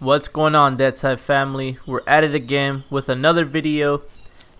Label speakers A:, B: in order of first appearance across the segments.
A: What's going on, Deadside family? We're at it again with another video.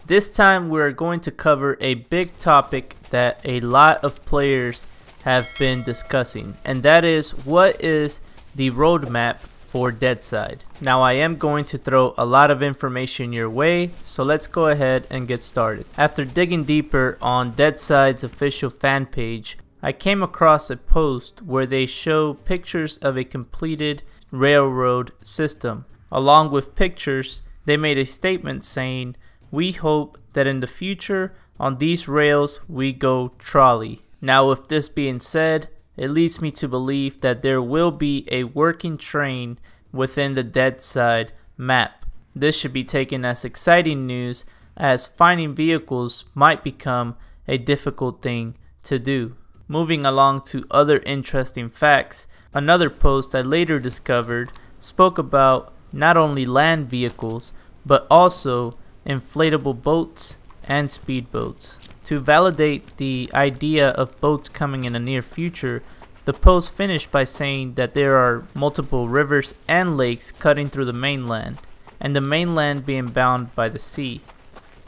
A: This time we're going to cover a big topic that a lot of players have been discussing, and that is, what is the roadmap for Deadside? Now, I am going to throw a lot of information your way, so let's go ahead and get started. After digging deeper on Deadside's official fan page, I came across a post where they show pictures of a completed railroad system. Along with pictures, they made a statement saying, "We hope that in the future on these rails we go trolley." Now, with this being said, it leads me to believe that there will be a working train within the Deadside map. This should be taken as exciting news, as finding vehicles might become a difficult thing to do. Moving along to other interesting facts, another post I later discovered spoke about not only land vehicles, but also inflatable boats and speedboats. To validate the idea of boats coming in the near future, the post finished by saying that there are multiple rivers and lakes cutting through the mainland, and the mainland being bound by the sea.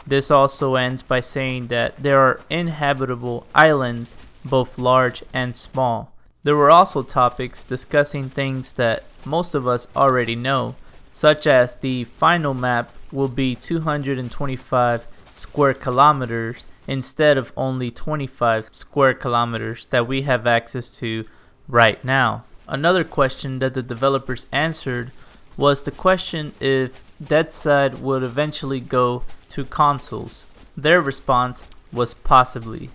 A: This also ends by saying that there are inhabitable islands, both large and small. There were also topics discussing things that most of us already know, such as the final map will be 225 square kilometers instead of only 25 square kilometers that we have access to right now. Another question that the developers answered was the question if Deadside would eventually go to consoles. Their response was possibly,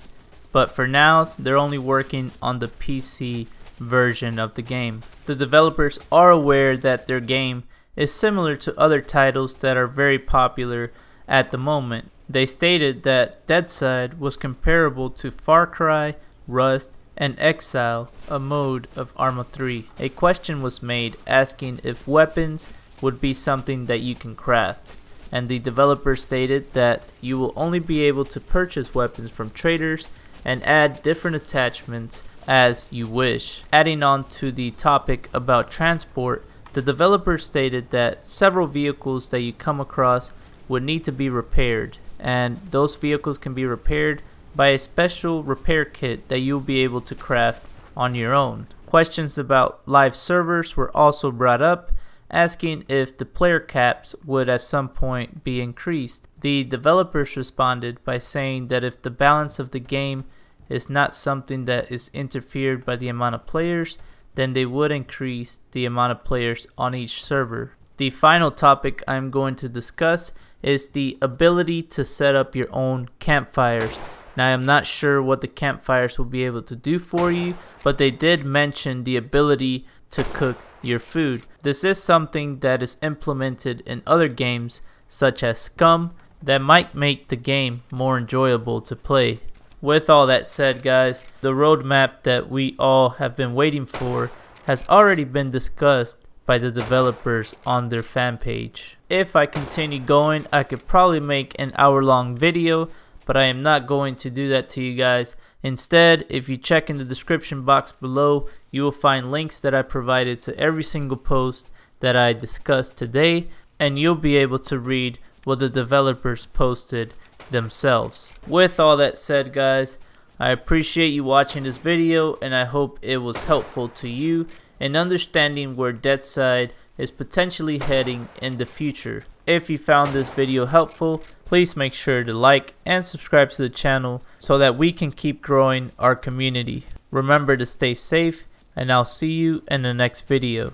A: but for now they're only working on the PC version of the game. The developers are aware that their game is similar to other titles that are very popular at the moment. They stated that Deadside was comparable to Far Cry, Rust, and Exile, a mode of Arma 3. A question was made asking if weapons would be something that you can craft, and the developer stated that you will only be able to purchase weapons from traders and add different attachments as you wish. Adding on to the topic about transport, the developer stated that several vehicles that you come across would need to be repaired, and those vehicles can be repaired by a special repair kit that you'll be able to craft on your own. Questions about live servers were also brought up, asking if the player caps would at some point be increased. The developers responded by saying that if the balance of the game is not something that is interfered by the amount of players, then they would increase the amount of players on each server. The final topic I'm going to discuss is the ability to set up your own campfires. Now, I'm not sure what the campfires will be able to do for you, but they did mention the ability to cook your food. This is something that is implemented in other games such as Scum that might make the game more enjoyable to play. With all that said, guys, the roadmap that we all have been waiting for has already been discussed by the developers on their fan page. If I continue going, I could probably make an hour-long video, but I am not going to do that to you guys. Instead, if you check in the description box below, you will find links that I provided to every single post that I discussed today, and you'll be able to read what the developers posted themselves. With all that said, guys, I appreciate you watching this video, and I hope it was helpful to you in understanding where Deadside is potentially heading in the future. If you found this video helpful, please make sure to like and subscribe to the channel so that we can keep growing our community. Remember to stay safe, and I'll see you in the next video.